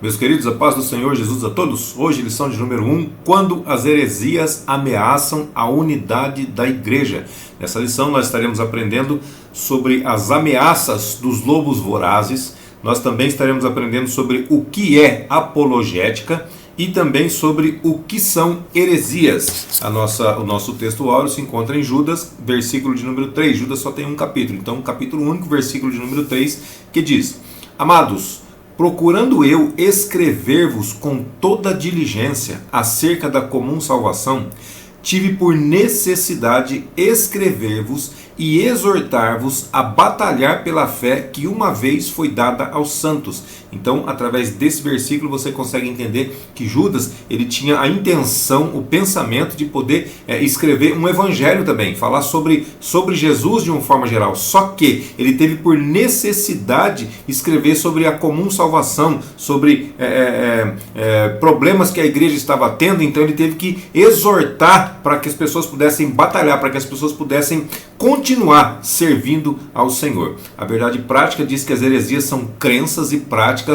Meus queridos, a paz do Senhor Jesus a todos. Hoje, lição de número 1, quando as heresias ameaçam a unidade da igreja. Nessa lição nós estaremos aprendendo sobre as ameaças dos lobos vorazes. Nós também estaremos aprendendo sobre o que é apologética e também sobre o que são heresias. O nosso texto áureo se encontra em Judas, versículo de número 3. Judas só tem um capítulo, então um capítulo único, versículo de número 3, que diz: Amados, procurando eu escrever-vos com toda diligência acerca da comum salvação, tive por necessidade escrever-vos e exortar-vos a batalhar pela fé que uma vez foi dada aos santos. Então, através desse versículo você consegue entender que Judas, ele tinha a intenção, o pensamento de poder escrever um evangelho também, falar sobre Jesus de uma forma geral. Só que ele teve por necessidade escrever sobre a comum salvação, sobre problemas que a igreja estava tendo. Então ele teve que exortar para que as pessoas pudessem batalhar, para que as pessoas pudessem continuar servindo ao Senhor. A verdade prática diz que as heresias são crenças e práticas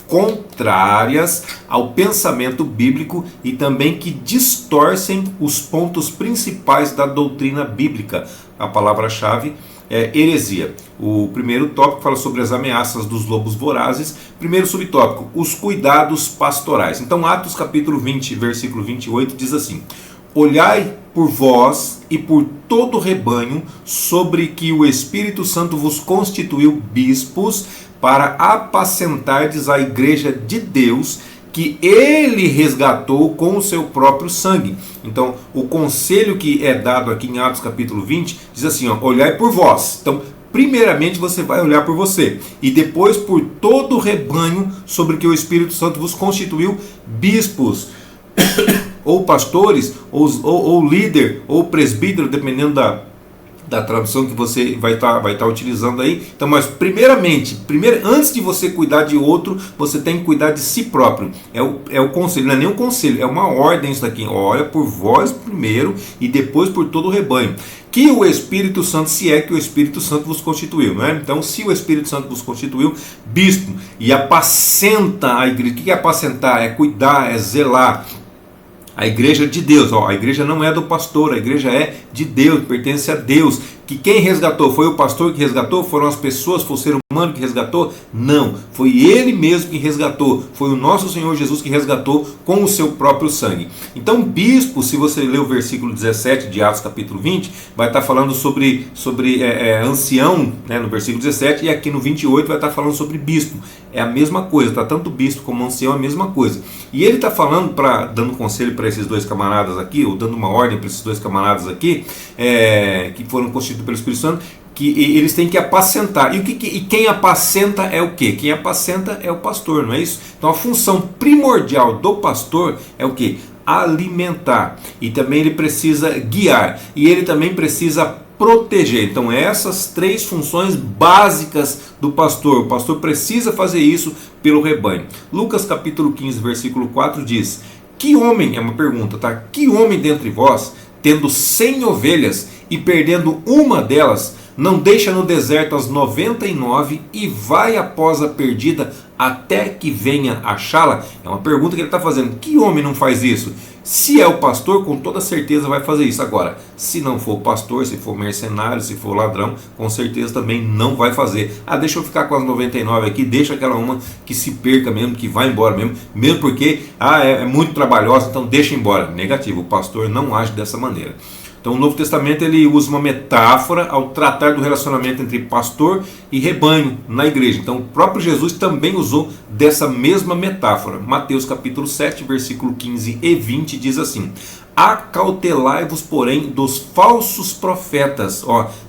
contrárias ao pensamento bíblico e também que distorcem os pontos principais da doutrina bíblica. A palavra-chave é heresia. O primeiro tópico fala sobre as ameaças dos lobos vorazes. Primeiro subtópico, os cuidados pastorais. Então, Atos capítulo 20, versículo 28 diz assim: Olhai por vós e por todo o rebanho, sobre que o Espírito Santo vos constituiu bispos, para apacentardes a igreja de Deus, que ele resgatou com o seu próprio sangue. Então, o conselho que é dado aqui em Atos capítulo 20, diz assim, olhai por vós. Então, primeiramente você vai olhar por você, e depois por todo o rebanho, sobre que o Espírito Santo vos constituiu bispos, ou pastores, ou líder, ou presbítero, dependendo da tradução que você vai estar utilizando aí. Então, mas primeiramente, antes de você cuidar de outro, você tem que cuidar de si próprio. É o conselho, não é nem um conselho, é uma ordem isso daqui. Olha por vós primeiro e depois por todo o rebanho. Que o Espírito Santo, se é que o Espírito Santo vos constituiu, não é? Então, se o Espírito Santo vos constituiu bispo e apacenta a igreja. O que é apacentar? É cuidar, é zelar. A igreja de Deus, a igreja não é do pastor, a igreja é de Deus, pertence a Deus. Que quem resgatou foi o pastor que resgatou? Foram as pessoas, foi o ser humano que resgatou? Não, foi ele mesmo que resgatou, foi o nosso Senhor Jesus que resgatou com o seu próprio sangue. Então, bispo, se você ler o versículo 17 de Atos capítulo 20, vai estar falando sobre ancião, né, no versículo 17, e aqui no 28 vai estar falando sobre bispo. É a mesma coisa, tá? Tanto bispo como ancião é a mesma coisa. E ele está falando, dando conselho para esses dois camaradas aqui, ou dando uma ordem para esses dois camaradas aqui, que foram constituídos pelo Espírito Santo, que eles têm que apacentar. E quem apacenta é o quê? Quem apacenta é o pastor, não é isso? Então a função primordial do pastor é o quê? Alimentar. E também ele precisa guiar. E ele também precisa proteger. Então essas três funções básicas do pastor. O pastor precisa fazer isso pelo rebanho. Lucas capítulo 15, versículo 4 diz: Que homem, é uma pergunta, tá? Que homem dentre vós, tendo 100 ovelhas e perdendo uma delas, não deixa no deserto as 99 e vai após a perdida até que venha achá-la? É uma pergunta que ele está fazendo. Que homem não faz isso? Se é o pastor, com toda certeza vai fazer isso. Agora, se não for pastor, se for mercenário, se for ladrão, com certeza também não vai fazer. Deixa eu ficar com as 99 aqui, deixa aquela uma que se perca mesmo, que vai embora mesmo porque é muito trabalhosa, então deixa embora. Negativo, o pastor não age dessa maneira. Então o Novo Testamento ele usa uma metáfora ao tratar do relacionamento entre pastor e rebanho na igreja. Então o próprio Jesus também usou dessa mesma metáfora. Mateus capítulo 7, versículo 15 e 20 diz assim: Acautelai-vos, porém, dos falsos profetas.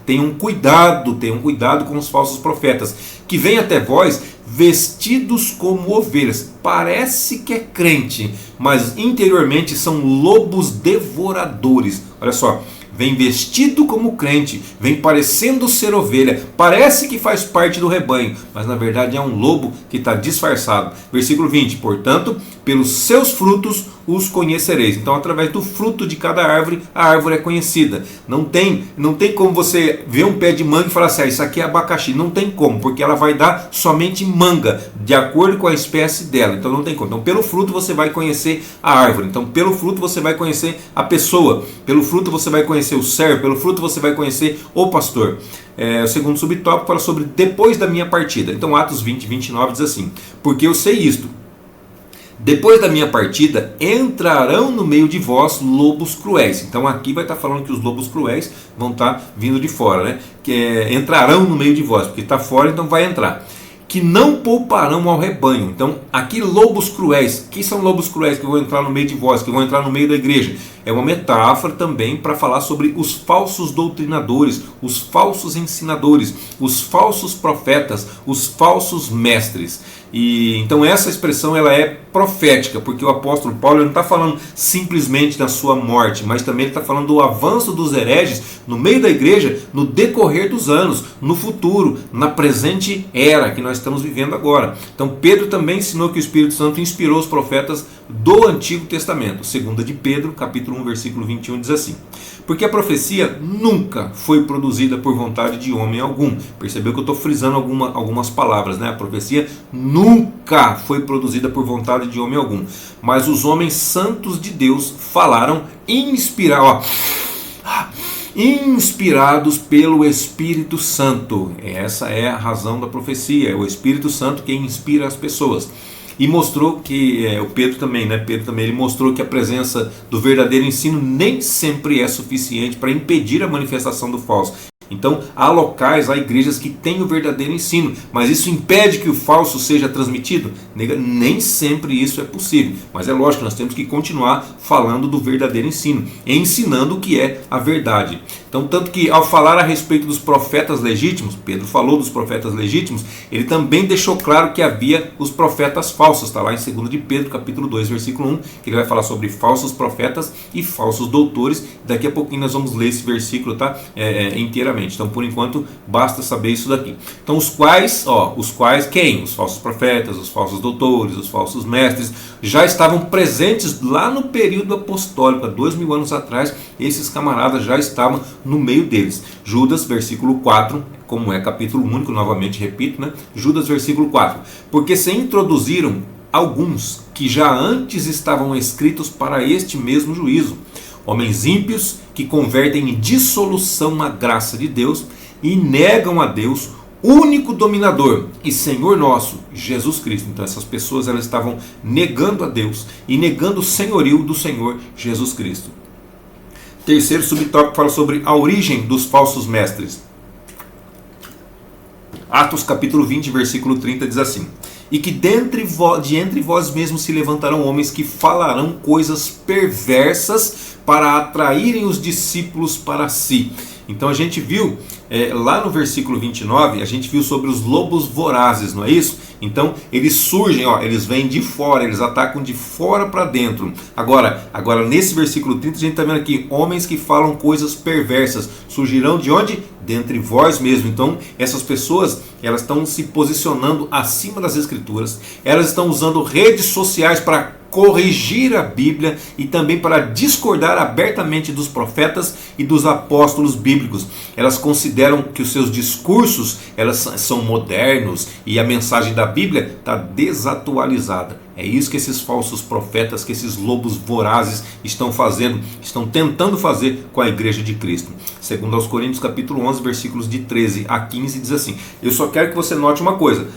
Tenham cuidado com os falsos profetas, que vêm até vós vestidos como ovelhas. Parece que é crente, mas interiormente são lobos devoradores. Olha só, vem vestido como crente, vem parecendo ser ovelha, parece que faz parte do rebanho, mas na verdade é um lobo que está disfarçado. Versículo 20, portanto, pelos seus frutos os conhecereis. Então, através do fruto de cada árvore, a árvore é conhecida. Não tem como você ver um pé de manga e falar assim, isso aqui é abacaxi. Não tem como, porque ela vai dar somente manga, de acordo com a espécie dela. Então não tem como. Então, pelo fruto você vai conhecer a árvore. Então, pelo fruto você vai conhecer a pessoa. Pelo fruto você vai conhecer o servo. Pelo fruto você vai conhecer o pastor. O segundo subtópico fala sobre depois da minha partida. Então, Atos 20, 29 diz assim: porque eu sei isto, depois da minha partida entrarão no meio de vós lobos cruéis. Então aqui vai estar falando que os lobos cruéis vão estar vindo de fora, né? Entrarão no meio de vós, porque está fora, então vai entrar. Que não pouparão ao rebanho. Então aqui lobos cruéis. Que são lobos cruéis que vão entrar no meio de vós, que vão entrar no meio da igreja? É uma metáfora também para falar sobre os falsos doutrinadores, os falsos ensinadores, os falsos profetas, os falsos mestres. E então essa expressão ela é profética, porque o apóstolo Paulo não está falando simplesmente da sua morte, mas também ele está falando do avanço dos hereges no meio da igreja, no decorrer dos anos, no futuro, na presente era que nós estamos vivendo agora. Então Pedro também ensinou que o Espírito Santo inspirou os profetas do Antigo Testamento. 2 de Pedro, capítulo 1, versículo 21 diz assim: porque a profecia nunca foi produzida por vontade de homem algum. Percebeu que eu estou frisando algumas palavras, né? A profecia nunca foi produzida por vontade de homem algum, mas os homens santos de Deus falaram inspirados pelo Espírito Santo. Essa é a razão da profecia, é o Espírito Santo quem inspira as pessoas. E mostrou que, o Pedro também, ele mostrou que a presença do verdadeiro ensino nem sempre é suficiente para impedir a manifestação do falso. Então há locais, há igrejas que têm o verdadeiro ensino, mas isso impede que o falso seja transmitido? Nem sempre isso é possível, mas é lógico, nós temos que continuar falando do verdadeiro ensino, ensinando o que é a verdade. Então, tanto que ao falar a respeito dos profetas legítimos, Pedro falou dos profetas legítimos, ele também deixou claro que havia os profetas falsos. Está lá em 2 de Pedro, capítulo 2, versículo 1, que ele vai falar sobre falsos profetas e falsos doutores. Daqui a pouquinho nós vamos ler esse versículo, tá? Inteiramente. Então, por enquanto, basta saber isso daqui. Então, os quais quem? Os falsos profetas, os falsos doutores, os falsos mestres, já estavam presentes lá no período apostólico, há 2000 anos atrás. Esses camaradas já estavam no meio deles. Judas, versículo 4, como é capítulo único, novamente repito, né? Judas, versículo 4. Porque se introduziram alguns que já antes estavam escritos para este mesmo juízo, homens ímpios que convertem em dissolução a graça de Deus e negam a Deus, único dominador e Senhor nosso, Jesus Cristo. Então essas pessoas elas estavam negando a Deus e negando o senhorio do Senhor Jesus Cristo. Terceiro subtópico fala sobre a origem dos falsos mestres. Atos capítulo 20, versículo 30 diz assim: e que de entre vós mesmos se levantarão homens que falarão coisas perversas para atraírem os discípulos para si. Então a gente viu lá no versículo 29, a gente viu sobre os lobos vorazes, não é isso? Então eles surgem, eles vêm de fora, eles atacam de fora para dentro. Agora nesse versículo 30 a gente está vendo aqui, homens que falam coisas perversas, surgirão de onde? Dentre vós mesmo. Então essas pessoas, elas estão se posicionando acima das escrituras, elas estão usando redes sociais para corrigir a Bíblia e também para discordar abertamente dos profetas e dos apóstolos bíblicos. Elas consideram que os seus discursos são modernos e a mensagem da Bíblia está desatualizada. É isso que esses falsos profetas, que esses lobos vorazes estão fazendo, estão tentando fazer com a igreja de Cristo. Segundo aos Coríntios capítulo 11, versículos de 13 a 15 diz assim: eu só quero que você note uma coisa: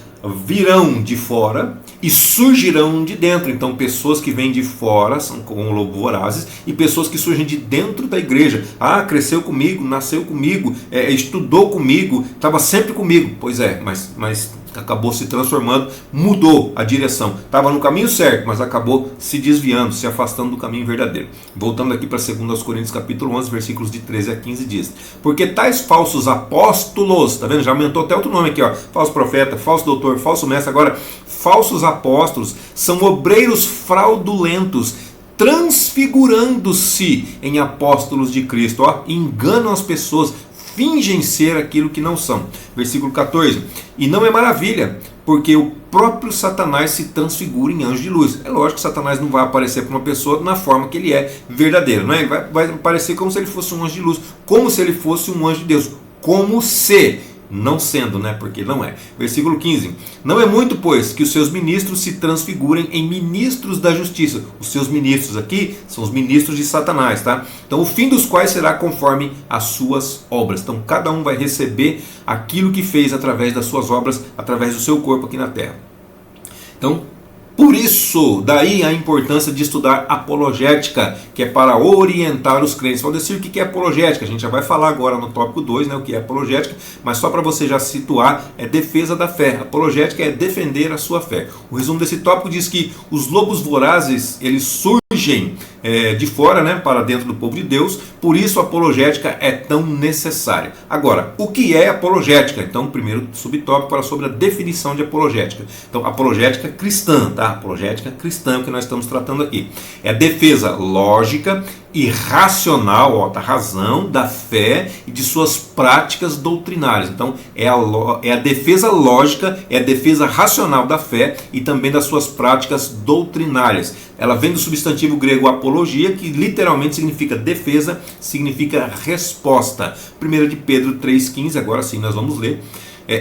virão de fora e surgirão de dentro. Então pessoas que vêm de fora são como lobos vorazes, e pessoas que surgem de dentro da igreja. Cresceu comigo, nasceu comigo, estudou comigo, estava sempre comigo. Pois é, mas acabou se transformando, mudou a direção, estava no caminho certo, mas acabou se desviando, se afastando do caminho verdadeiro. Voltando aqui para 2 aos Coríntios capítulo 11, versículos de 13 a 15 diz: porque tais falsos apóstolos, tá vendo? Já aumentou até outro nome aqui, falso profeta, falso doutor, falso mestre. Agora, falsos apóstolos são obreiros fraudulentos, transfigurando-se em apóstolos de Cristo, enganam as pessoas, fingem ser aquilo que não são. Versículo 14: e não é maravilha, porque o próprio Satanás se transfigura em anjo de luz. É lógico que Satanás não vai aparecer para uma pessoa na forma que ele é verdadeiro, não é? Ele vai aparecer como se ele fosse um anjo de luz, como se ele fosse um anjo de Deus, como se, não sendo, né? Porque não é. Versículo 15. Não é muito, pois, que os seus ministros se transfigurem em ministros da justiça. Os seus ministros aqui são os ministros de Satanás, tá? Então, o fim dos quais será conforme as suas obras. Então, cada um vai receber aquilo que fez através das suas obras, através do seu corpo aqui na terra. Então, por isso, daí a importância de estudar apologética, que é para orientar os crentes. Valdecir, o que é apologética? A gente já vai falar agora no tópico 2, né, o que é apologética, mas só para você já situar, é defesa da fé. Apologética é defender a sua fé. O resumo desse tópico diz que os lobos vorazes, eles surgem de fora, né, para dentro do povo de Deus, por isso a apologética é tão necessária. Agora, o que é apologética? Então, primeiro subtópico para sobre a definição de apologética. Então, apologética cristã, tá? Apologética cristã, o que nós estamos tratando aqui. É a defesa lógica e racional, da razão, da fé e de suas práticas doutrinárias. Então, é a defesa lógica, é a defesa racional da fé e também das suas práticas doutrinárias. Ela vem do substantivo grego apologia, que literalmente significa defesa, significa resposta. 1 de Pedro 3,15, agora sim nós vamos ler.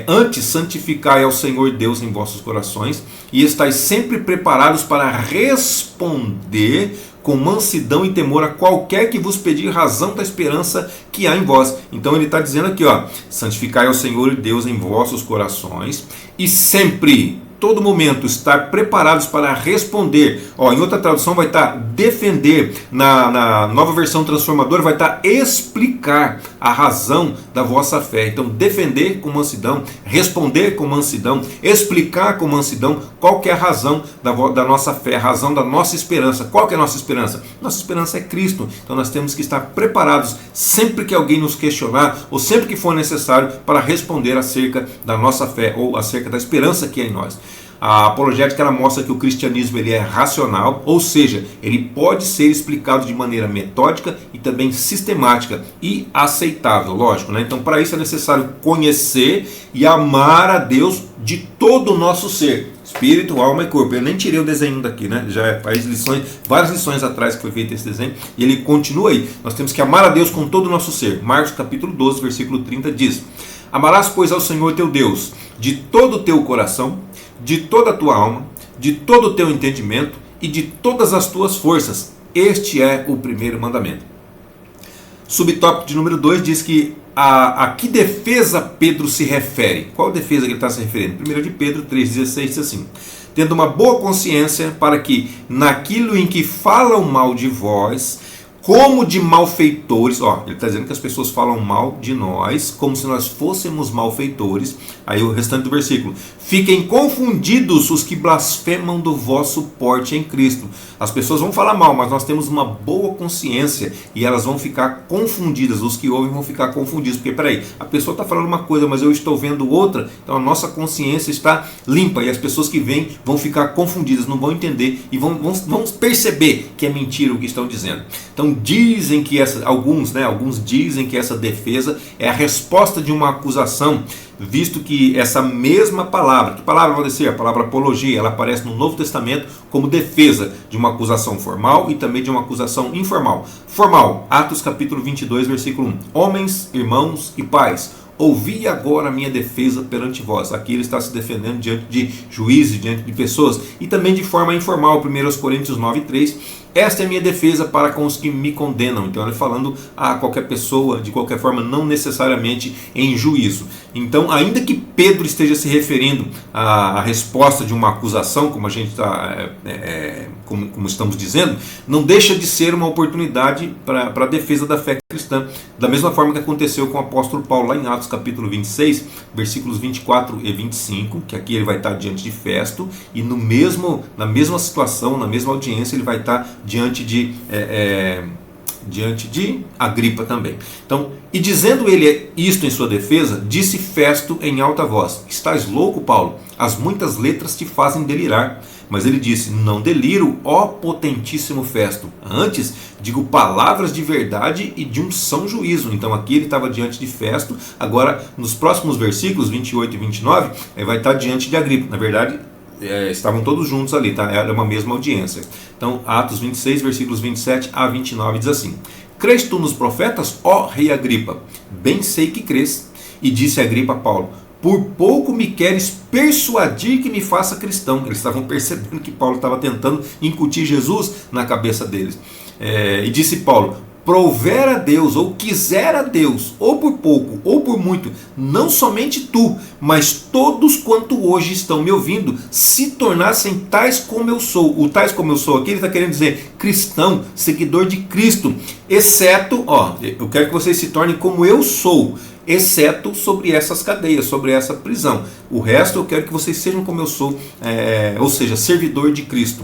Antes, santificai ao Senhor Deus em vossos corações e estáis sempre preparados para responder com mansidão e temor a qualquer que vos pedir razão da esperança que há em vós. Então ele está dizendo aqui, santificai ao Senhor Deus em vossos corações e sempre, todo momento, estar preparados para responder. Em outra tradução vai estar defender, na nova versão transformadora vai estar explicar a razão da vossa fé. Então, defender com mansidão, responder com mansidão, explicar com mansidão qual que é a razão da nossa fé, a razão da nossa esperança. Qual que é a nossa esperança? Nossa esperança é Cristo. Então nós temos que estar preparados sempre que alguém nos questionar, ou sempre que for necessário, para responder acerca da nossa fé, ou acerca da esperança que é em nós. A apologética ela mostra que o cristianismo ele é racional, ou seja, ele pode ser explicado de maneira metódica e também sistemática e aceitável, lógico, né? Então, para isso é necessário conhecer e amar a Deus de todo o nosso ser, espírito, alma e corpo. Eu nem tirei o desenho daqui, né? Já faz várias lições atrás que foi feito esse desenho, e ele continua aí. Nós temos que amar a Deus com todo o nosso ser. Marcos capítulo 12, versículo 30 diz: Amarás, pois, ao Senhor teu Deus de todo o teu coração, de toda a tua alma, de todo o teu entendimento e de todas as tuas forças. Este é o primeiro mandamento. Subtópico de número 2 diz que a que defesa Pedro se refere? Qual defesa que ele está se referindo? 1 de Pedro 3,16 diz assim: tendo uma boa consciência para que naquilo em que falam mal de vós, como de malfeitores, ele está dizendo que as pessoas falam mal de nós, como se nós fôssemos malfeitores. Aí o restante do versículo: fiquem confundidos os que blasfemam do vosso porte em Cristo. As pessoas vão falar mal, mas nós temos uma boa consciência e elas vão ficar confundidas. Os que ouvem vão ficar confundidos, porque peraí, a pessoa está falando uma coisa, mas eu estou vendo outra. Então a nossa consciência está limpa e as pessoas que vêm vão ficar confundidas, não vão entender e vão perceber que é mentira o que estão dizendo. Então dizem que alguns dizem que essa defesa é a resposta de uma acusação, visto que essa mesma palavra, que palavra vai ser? A palavra apologia, ela aparece no Novo Testamento como defesa de uma acusação formal e também de uma acusação informal. Formal, Atos capítulo 22, versículo 1. Homens, irmãos e pais, ouvi agora a minha defesa perante vós. Aqui ele está se defendendo diante de juízes, diante de pessoas, e também de forma informal, 1 Coríntios 9,3. Esta é a minha defesa para com os que me condenam. Então ele falando a qualquer pessoa, de qualquer forma, não necessariamente em juízo. Então, ainda que Pedro esteja se referindo à resposta de uma acusação, como a gente está, como estamos dizendo, não deixa de ser uma oportunidade para a defesa da fé cristã, da mesma forma que aconteceu com o apóstolo Paulo lá em Atos capítulo 26, versículos 24 e 25, que aqui ele vai estar diante de Festo, e na mesma situação, na mesma audiência, ele vai estar diante de diante de Agripa também. Então, e dizendo ele isto em sua defesa, disse Festo em alta voz: estás louco, Paulo? As muitas letras te fazem delirar. Mas ele disse: não deliro, ó potentíssimo Festo. Antes, digo palavras de verdade e de um são juízo. Então aqui ele estava diante de Festo. Agora, nos próximos versículos 28 e 29, ele vai estar diante de Agripa. Na verdade, estavam todos juntos ali, tá? Era uma mesma audiência. Então, Atos 26, versículos 27 a 29 diz assim: crês tu nos profetas, ó rei Agripa? Bem sei que crês. E disse Agripa a Paulo: por pouco me queres persuadir que me faça cristão. Eles estavam percebendo que Paulo estava tentando incutir Jesus na cabeça deles. E disse Paulo: prouver a Deus, ou quiser a Deus, ou por pouco, ou por muito, não somente tu, mas todos quanto hoje estão me ouvindo, se tornassem tais como eu sou. O tais como eu sou aqui, ele está querendo dizer cristão, seguidor de Cristo, exceto, eu quero que vocês se tornem como eu sou, exceto sobre essas cadeias, sobre essa prisão. O resto eu quero que vocês sejam como eu sou, ou seja, servidor de Cristo.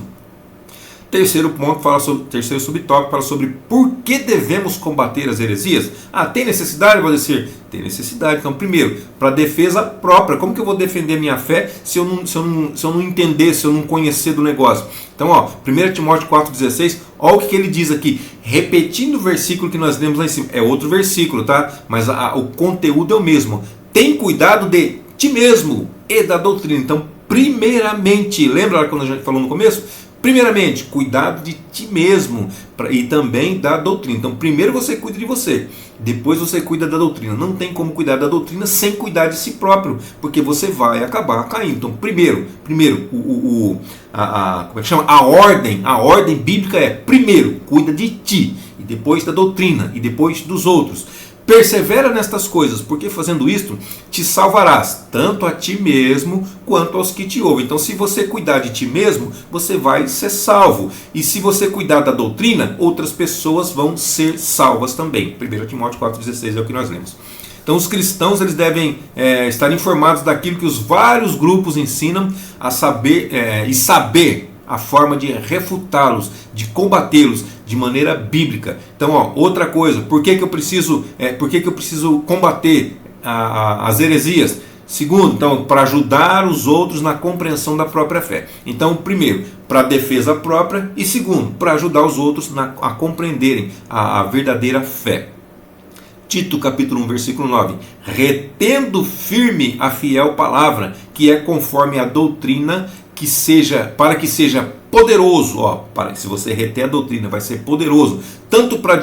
Terceiro ponto, terceiro subtópico, fala sobre por que devemos combater as heresias. Tem necessidade, vou dizer? Tem necessidade. Então, primeiro, para defesa própria. Como que eu vou defender minha fé se eu não entender, se eu não conhecer do negócio? Então, 1 Timóteo 4,16, olha o que ele diz aqui, repetindo o versículo que nós lemos lá em cima. É outro versículo, tá? Mas o conteúdo é o mesmo. Tem cuidado de ti mesmo e da doutrina. Então, primeiramente, lembra quando a gente falou no começo? Primeiramente, cuidado de ti mesmo e também da doutrina. Então, primeiro você cuida de você, depois você cuida da doutrina. Não tem como cuidar da doutrina sem cuidar de si próprio, porque você vai acabar caindo. Então, primeiro, como é que chama? A ordem bíblica é: primeiro, cuida de ti, e depois da doutrina, e depois dos outros. Persevera nestas coisas, porque fazendo isto te salvarás, tanto a ti mesmo quanto aos que te ouvem. Então, se você cuidar de ti mesmo, você vai ser salvo. E se você cuidar da doutrina, outras pessoas vão ser salvas também. 1 Timóteo 4,16 é o que nós lemos. Então, os cristãos eles devem estar informados daquilo que os vários grupos ensinam a saber e saber a forma de refutá-los, de combatê-los de maneira bíblica. Então, outra coisa, por que eu preciso combater as heresias? Segundo, então, para ajudar os outros na compreensão da própria fé. Então, primeiro, para defesa própria, e segundo, para ajudar os outros a compreenderem a verdadeira fé. Tito capítulo 1, versículo 9: retendo firme a fiel palavra, que é conforme a doutrina, para que seja poderoso, se você reter a doutrina, vai ser poderoso, tanto para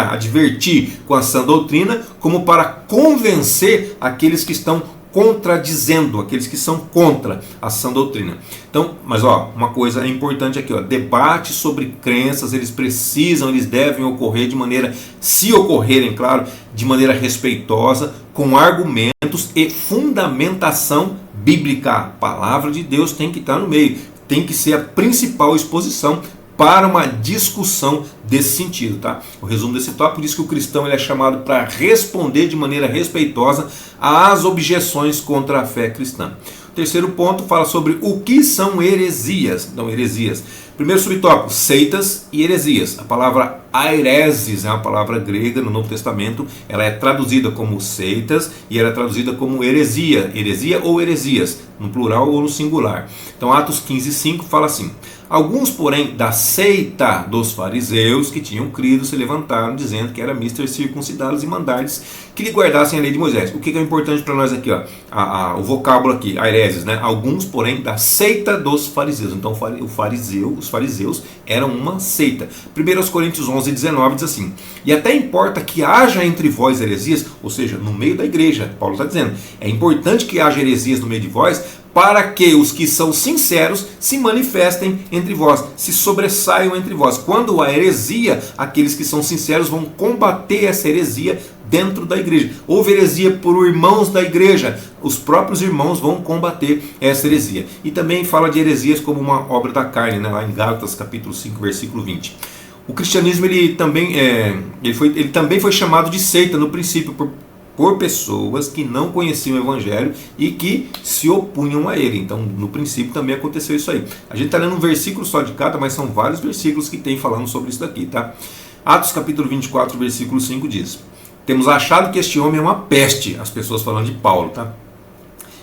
advertir com a sã doutrina, como para convencer aqueles que estão contradizendo, aqueles que são contra a sã doutrina. Então, mas uma coisa importante aqui, debate sobre crenças, eles devem ocorrer de maneira, se ocorrerem, claro, de maneira respeitosa, com argumentos e fundamentação bíblica. A palavra de Deus tem que estar no meio, tem que ser a principal exposição para uma discussão desse sentido, tá? O resumo desse tópico diz que o cristão ele é chamado para responder de maneira respeitosa às objeções contra a fé cristã. O terceiro ponto fala sobre o que são heresias. Então, heresias. Primeiro subtópico, seitas e heresias. A palavra aireses é uma palavra grega no Novo Testamento. Ela é traduzida como seitas e ela é traduzida como heresia. Heresia ou heresias, no plural ou no singular. Então, Atos 15:5 fala assim: alguns, porém, da seita dos fariseus que tinham crido se levantaram, dizendo que era mister circuncidados e mandar-lhes que lhe guardassem a lei de Moisés. O que é importante para nós aqui? O vocábulo aqui, aireses, né? Alguns, porém, da seita dos fariseus. Então, os fariseus eram uma seita. 1 Coríntios 11:19 diz assim: e até importa que haja entre vós heresias, ou seja, no meio da igreja. Paulo está dizendo, é importante que haja heresias no meio de vós, para que os que são sinceros se manifestem entre vós, se sobressaiam entre vós. Quando há heresia, aqueles que são sinceros vão combater essa heresia dentro da igreja. Houve heresia por irmãos da igreja, os próprios irmãos vão combater essa heresia. E também fala de heresias como uma obra da carne, né? Lá em Gálatas capítulo 5, versículo 20. O cristianismo ele também foi chamado de seita no princípio, por pessoas que não conheciam o Evangelho e que se opunham a ele. Então, no princípio também aconteceu isso aí. A gente está lendo um versículo só de cada, mas são vários versículos que tem falando sobre isso daqui, tá? Atos capítulo 24, versículo 5 diz: temos achado que este homem é uma peste, as pessoas falando de Paulo, tá?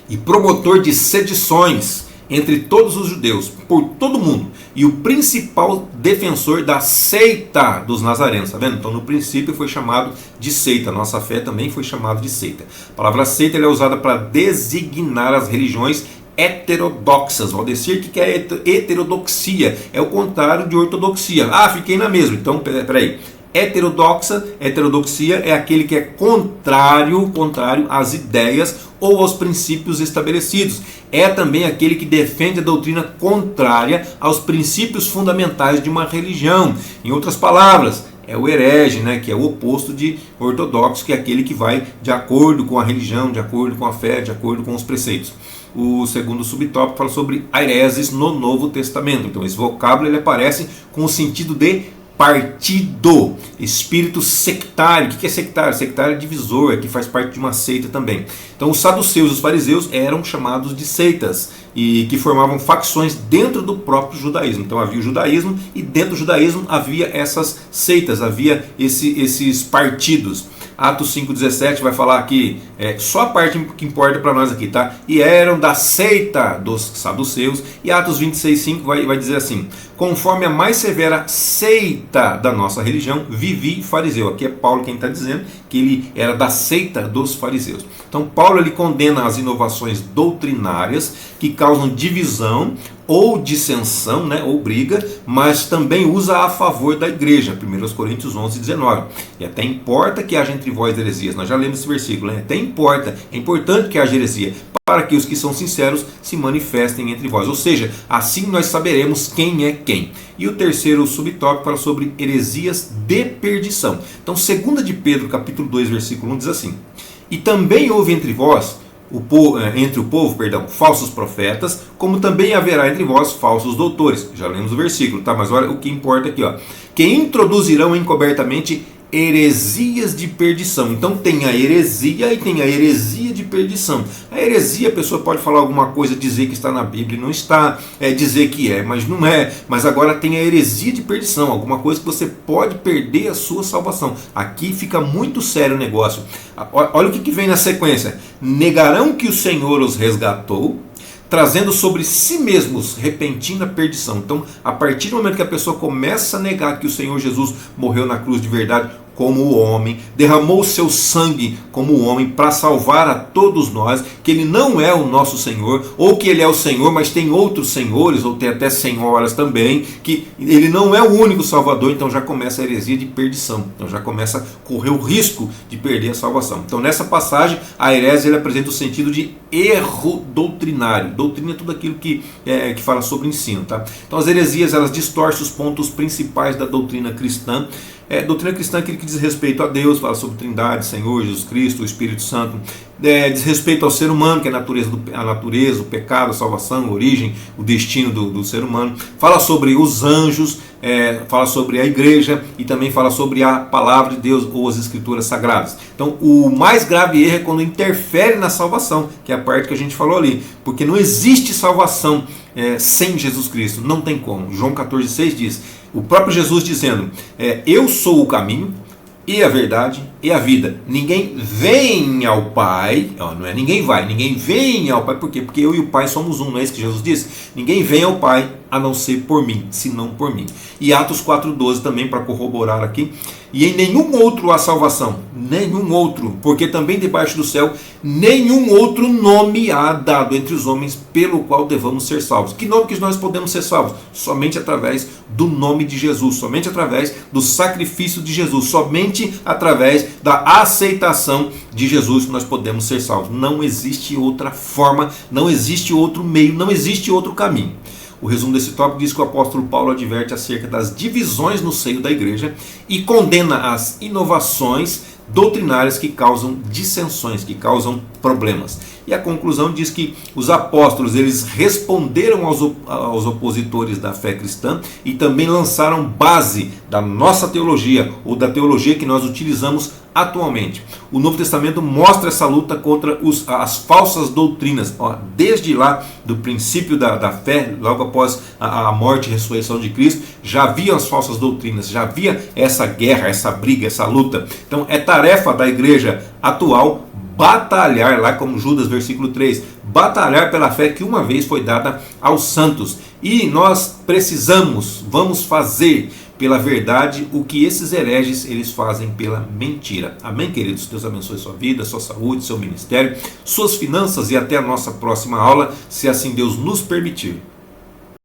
E promotor de sedições entre todos os judeus, por todo mundo, e o principal defensor da seita dos nazarenos, tá vendo? Então no princípio foi chamado de seita, nossa fé também foi chamada de seita. A palavra seita é usada para designar as religiões heterodoxas. Valdecir, o que é heterodoxia? É o contrário de ortodoxia. Ah, fiquei na mesma, então peraí. Heterodoxia é aquele que é contrário às ideias ou aos princípios estabelecidos. É também aquele que defende a doutrina contrária aos princípios fundamentais de uma religião. Em outras palavras, é o herege, né, que é o oposto de ortodoxo, que é aquele que vai de acordo com a religião, de acordo com a fé, de acordo com os preceitos. O segundo subtópico fala sobre hereses no Novo Testamento. Então esse vocábulo ele aparece com o sentido de partido, espírito sectário. O que é sectário? Sectário é divisor, é que faz parte de uma seita também. Então os saduceus e os fariseus eram chamados de seitas e que formavam facções dentro do próprio judaísmo. Então havia o judaísmo e dentro do judaísmo havia essas seitas, havia esses partidos. Atos 5,17 vai falar aqui, só a parte que importa para nós aqui, tá? E eram da seita dos saduceus. E Atos 26,5 vai dizer assim: conforme a mais severa seita da nossa religião, vivi fariseu. Aqui é Paulo quem está dizendo que ele era da seita dos fariseus. Então Paulo ele condena as inovações doutrinárias que causam divisão ou dissensão, né, ou briga, mas também usa a favor da igreja. 1 Coríntios 11:19. E até importa que haja entre vós heresias. Nós já lemos esse versículo, né? Até importa, é importante que haja heresia, para que os que são sinceros se manifestem entre vós. Ou seja, assim nós saberemos quem é quem. E o terceiro subtópico fala sobre heresias de perdição. Então, 2 de Pedro, capítulo 2, versículo 1, diz assim: e também houve entre vós, entre o povo, falsos profetas, como também haverá entre vós falsos doutores. Já lemos o versículo, tá? Mas olha o que importa aqui, ó. Que introduzirão encobertamente heresias de perdição. Então tem a heresia e tem a heresia de perdição. A heresia, a pessoa pode falar alguma coisa, dizer que está na Bíblia e não está, dizer que é, mas não é. Mas agora tem a heresia de perdição, alguma coisa que você pode perder a sua salvação. Aqui fica muito sério o negócio. Olha o que vem na sequência: negarão que o Senhor os resgatou, trazendo sobre si mesmos repentina perdição. Então, a partir do momento que a pessoa começa a negar que o Senhor Jesus morreu na cruz de verdade, como o homem, derramou o seu sangue como o homem para salvar a todos nós, que ele não é o nosso Senhor, ou que ele é o Senhor, mas tem outros senhores, ou tem até senhoras também, que ele não é o único Salvador. Então já começa a heresia de perdição, então já começa a correr o risco de perder a salvação. Então nessa passagem, a heresia ele apresenta o sentido de erro doutrinário. Doutrina é tudo aquilo que fala sobre ensino, tá? Então as heresias elas distorcem os pontos principais da doutrina cristã. Doutrina cristã é aquilo que diz respeito a Deus, fala sobre Trindade, Senhor, Jesus Cristo, o Espírito Santo. Diz respeito ao ser humano, que é a natureza, o pecado, a salvação, a origem, o destino do ser humano. Fala sobre os anjos, fala sobre a igreja e também fala sobre a palavra de Deus ou as escrituras sagradas. Então o mais grave erro é quando interfere na salvação, que é a parte que a gente falou ali, porque não existe salvação sem Jesus Cristo, não tem como. João 14,6 diz, o próprio Jesus dizendo, eu sou o caminho e a verdade e a vida. Ninguém vem ao Pai, não é ninguém vai, ninguém vem ao Pai. Por quê? Porque eu e o Pai somos um, não é isso que Jesus disse? Ninguém vem ao Pai a não ser por mim, senão por mim. E Atos 4,12 também para corroborar aqui. E em nenhum outro há salvação, nenhum outro, porque também debaixo do céu nenhum outro nome há dado entre os homens pelo qual devamos ser salvos. Que nome que nós podemos ser salvos? Somente através do nome de Jesus, somente através do sacrifício de Jesus, somente através da aceitação de Jesus que nós podemos ser salvos. Não existe outra forma, não existe outro meio, não existe outro caminho. O resumo desse tópico diz que o apóstolo Paulo adverte acerca das divisões no seio da igreja e condena as inovações doutrinárias que causam dissensões, que causam problemas. E a conclusão diz que os apóstolos eles responderam aos opositores da fé cristã e também lançaram base da nossa teologia, ou da teologia que nós utilizamos atualmente. O Novo Testamento mostra essa luta contra as falsas doutrinas. Desde lá, do princípio da fé, logo após a morte e ressurreição de Cristo, já havia as falsas doutrinas, já havia essa guerra, essa briga, essa luta. Então é tarefa da igreja atual batalhar, lá como Judas, versículo 3, batalhar pela fé que uma vez foi dada aos santos. E nós vamos fazer pela verdade o que esses hereges eles fazem pela mentira. Amém, queridos? Deus abençoe sua vida, sua saúde, seu ministério, suas finanças, e até a nossa próxima aula, se assim Deus nos permitir.